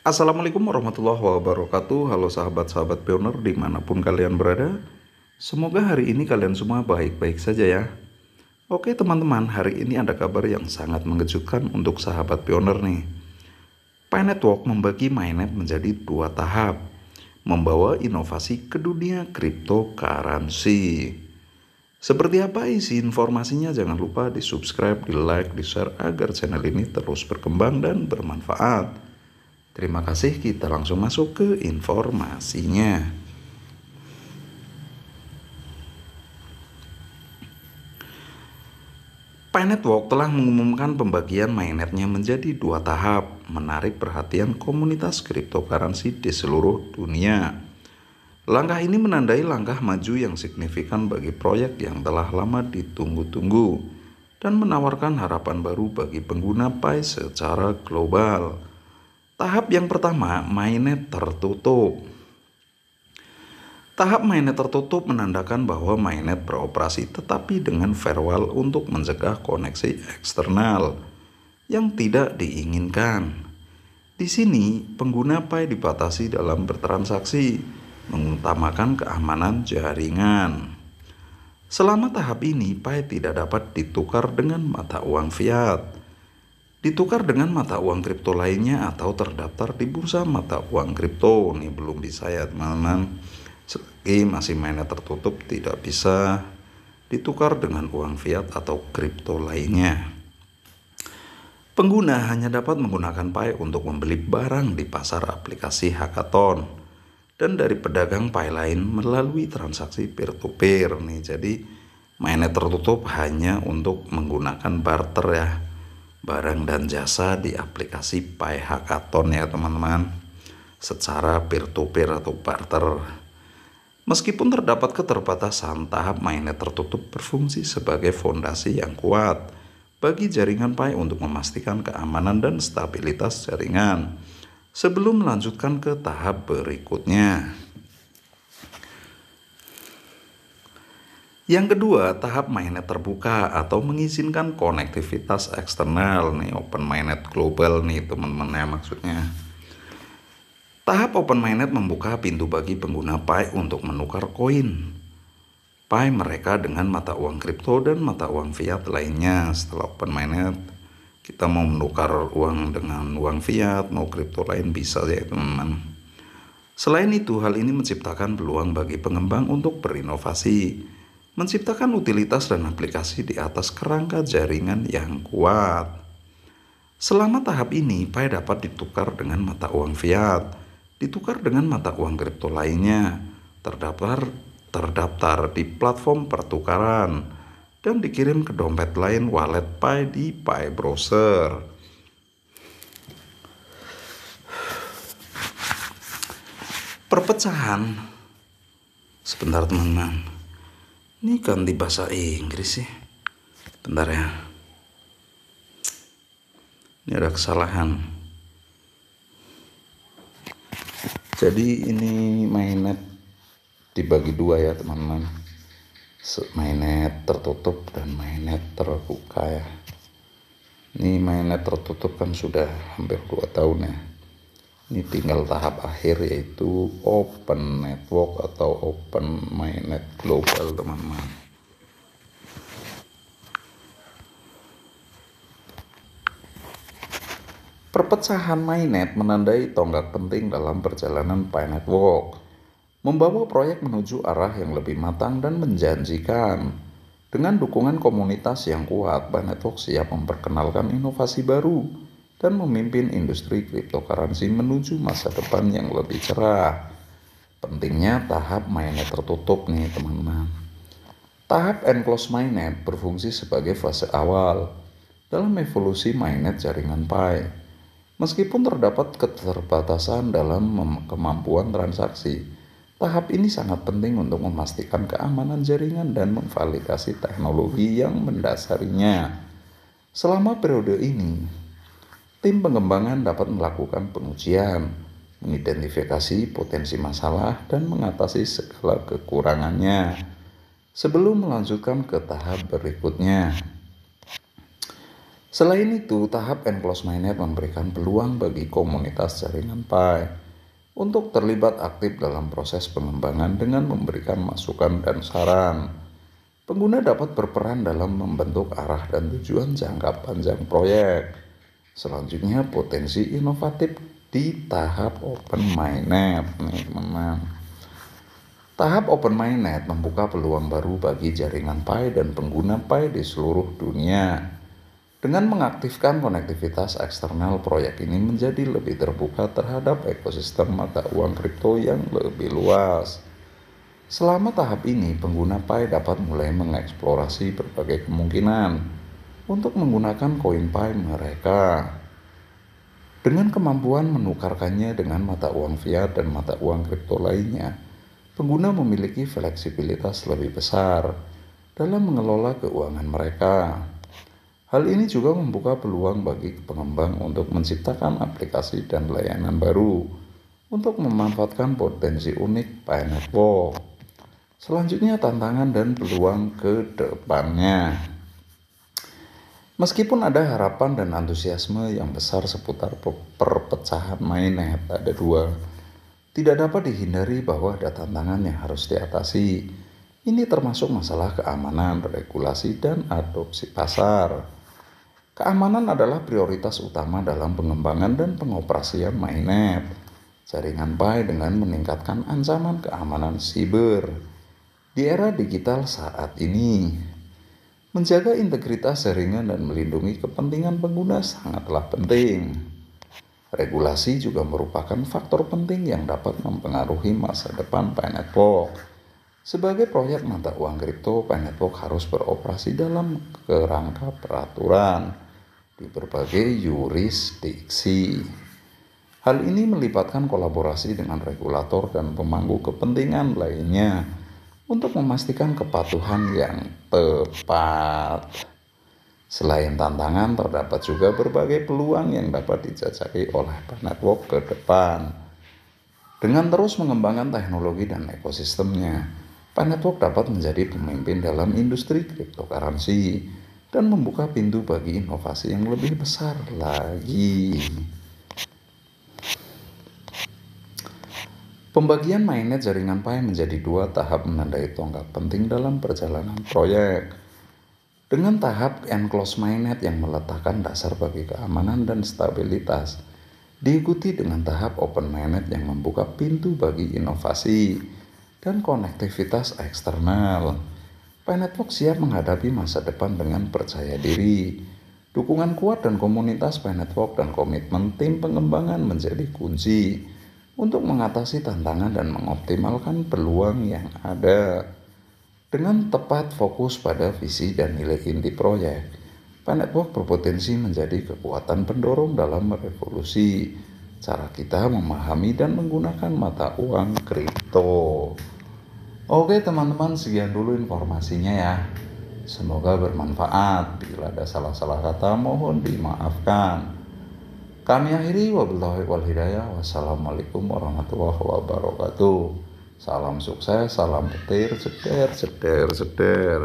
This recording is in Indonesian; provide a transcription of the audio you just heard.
Assalamualaikum warahmatullahi wabarakatuh. Halo sahabat-sahabat pioner dimanapun kalian berada. Semoga hari ini kalian semua baik-baik saja ya. Oke teman-teman, hari ini ada kabar yang sangat mengejutkan untuk sahabat pioner nih. Pi Network membagi mainnet menjadi dua tahap, membawa inovasi ke dunia cryptocurrency. Seperti apa isi informasinya? Jangan lupa di subscribe, di like, di share agar channel ini terus berkembang dan bermanfaat. Terima kasih, kita langsung masuk ke informasinya. Pi Network telah mengumumkan pembagian mainnetnya menjadi dua tahap, menarik perhatian komunitas cryptocurrency di seluruh dunia. Langkah ini menandai langkah maju yang signifikan bagi proyek yang telah lama ditunggu-tunggu dan menawarkan harapan baru bagi pengguna Pi secara global. Tahap yang pertama, mainnet tertutup. Tahap mainnet tertutup menandakan bahwa mainnet beroperasi tetapi dengan firewall untuk mencegah koneksi eksternal yang tidak diinginkan. Di sini, pengguna Pi dibatasi dalam bertransaksi, mengutamakan keamanan jaringan. Selama tahap ini, Pi tidak dapat ditukar dengan mata uang fiat, ditukar dengan mata uang kripto lainnya atau terdaftar di bursa mata uang kripto. Ini belum bisa ya teman-teman. Selagi masih mainnet tertutup, tidak bisa ditukar dengan uang fiat atau kripto lainnya. Pengguna hanya dapat menggunakan Pi untuk membeli barang di pasar aplikasi Hackathon dan dari pedagang Pi lain melalui transaksi peer-to-peer nih. Jadi mainnet tertutup hanya untuk menggunakan barter ya, barang dan jasa di aplikasi Pi Hackathon ya teman-teman, secara peer-to-peer atau barter. Meskipun terdapat keterbatasan, tahap mainnet tertutup berfungsi sebagai fondasi yang kuat bagi jaringan Pi untuk memastikan keamanan dan stabilitas jaringan sebelum melanjutkan ke tahap berikutnya. Yang kedua, tahap mainnet terbuka atau mengizinkan konektivitas eksternal nih, open mainnet global nih teman-teman ya maksudnya. Tahap open mainnet membuka pintu bagi pengguna Pi untuk menukar koin Pi mereka dengan mata uang kripto dan mata uang fiat lainnya. Setelah open mainnet, kita mau menukar uang dengan uang fiat, mau kripto lain bisa ya teman-teman. Selain itu, hal ini menciptakan peluang bagi pengembang untuk berinovasi, menciptakan utilitas dan aplikasi di atas kerangka jaringan yang kuat. Selama tahap ini, Pi dapat ditukar dengan mata uang fiat, ditukar dengan mata uang kripto lainnya, terdaftar di platform pertukaran, dan dikirim ke dompet lain wallet Pi di Pi Browser. Perpecahan. Sebentar teman-teman. Ini ganti bahasa Inggris sih. Bentar ya. Ini ada kesalahan. Jadi ini mainnet dibagi dua ya teman-teman. Mainnet tertutup dan mainnet terbuka ya. Ini mainnet tertutup kan sudah hampir 2 tahun ya. Ini tinggal tahap akhir yaitu open network atau open mainnet global teman-teman. Perpecahan mainnet menandai tonggak penting dalam perjalanan Pi Network, membawa proyek menuju arah yang lebih matang dan menjanjikan. Dengan dukungan komunitas yang kuat, Pi Network siap memperkenalkan inovasi baru dan memimpin industri cryptocurrency menuju masa depan yang lebih cerah. Pentingnya tahap mainnet tertutup nih teman-teman. Tahap enclosed mainnet berfungsi sebagai fase awal dalam evolusi mainnet jaringan Pi. Meskipun terdapat keterbatasan dalam kemampuan transaksi, tahap ini sangat penting untuk memastikan keamanan jaringan dan memvalidasi teknologi yang mendasarinya. Selama periode ini, tim pengembangan dapat melakukan pengujian, mengidentifikasi potensi masalah, dan mengatasi segala kekurangannya sebelum melanjutkan ke tahap berikutnya. Selain itu, tahap enclosed mainnet memberikan peluang bagi komunitas jaringan Pi untuk terlibat aktif dalam proses pengembangan dengan memberikan masukan dan saran. Pengguna dapat berperan dalam membentuk arah dan tujuan jangka panjang proyek. Selanjutnya, potensi inovatif di tahap open mainnet, nih teman-teman. Tahap open mainnet membuka peluang baru bagi jaringan Pi dan pengguna Pi di seluruh dunia. Dengan mengaktifkan konektivitas eksternal, proyek ini menjadi lebih terbuka terhadap ekosistem mata uang kripto yang lebih luas. Selama tahap ini, pengguna Pi dapat mulai mengeksplorasi berbagai kemungkinan untuk menggunakan koin Pi mereka. Dengan kemampuan menukarkannya dengan mata uang fiat dan mata uang kripto lainnya, pengguna memiliki fleksibilitas lebih besar dalam mengelola keuangan mereka. Hal ini juga membuka peluang bagi pengembang untuk menciptakan aplikasi dan layanan baru untuk memanfaatkan potensi unik Pi Network. Selanjutnya, tantangan dan peluang ke depannya. Meskipun ada harapan dan antusiasme yang besar seputar perpecahan mainnet, ada dua. Tidak dapat dihindari bahwa ada tantangan yang harus diatasi. Ini termasuk masalah keamanan, regulasi, dan adopsi pasar. Keamanan adalah prioritas utama dalam pengembangan dan pengoperasian mainnet jaringan Pi dengan meningkatkan ancaman keamanan siber. Di era digital saat ini, menjaga integritas jaringan dan melindungi kepentingan pengguna sangatlah penting. Regulasi juga merupakan faktor penting yang dapat mempengaruhi masa depan Pi Network. Sebagai proyek mata uang kripto, Pi Network harus beroperasi dalam kerangka peraturan di berbagai yurisdiksi. Hal ini melibatkan kolaborasi dengan regulator dan pemangku kepentingan lainnya untuk memastikan kepatuhan yang tepat. Selain tantangan, terdapat juga berbagai peluang yang dapat dijajaki oleh Pi Network ke depan. Dengan terus mengembangkan teknologi dan ekosistemnya, Pi Network dapat menjadi pemimpin dalam industri cryptocurrency dan membuka pintu bagi inovasi yang lebih besar lagi. Pembagian mainnet jaringan Pi menjadi dua tahap menandai tonggak penting dalam perjalanan proyek. Dengan tahap enclosed mainnet yang meletakkan dasar bagi keamanan dan stabilitas, diikuti dengan tahap open mainnet yang membuka pintu bagi inovasi dan konektivitas eksternal. Pi Network siap menghadapi masa depan dengan percaya diri. Dukungan kuat dan komunitas Pi Network dan komitmen tim pengembangan menjadi kunci untuk mengatasi tantangan dan mengoptimalkan peluang yang ada. Dengan tepat fokus pada visi dan nilai inti proyek, Pi Network berpotensi menjadi kekuatan pendorong dalam merevolusi cara kita memahami dan menggunakan mata uang kripto. Oke teman-teman, sekian dulu informasinya ya. Semoga bermanfaat. Bila ada salah-salah kata mohon dimaafkan. Kami akhiri wabillahi wal hidayah. Wassalamualaikum warahmatullahi wabarakatuh. Salam sukses, salam petir, ceder, ceder, ceder.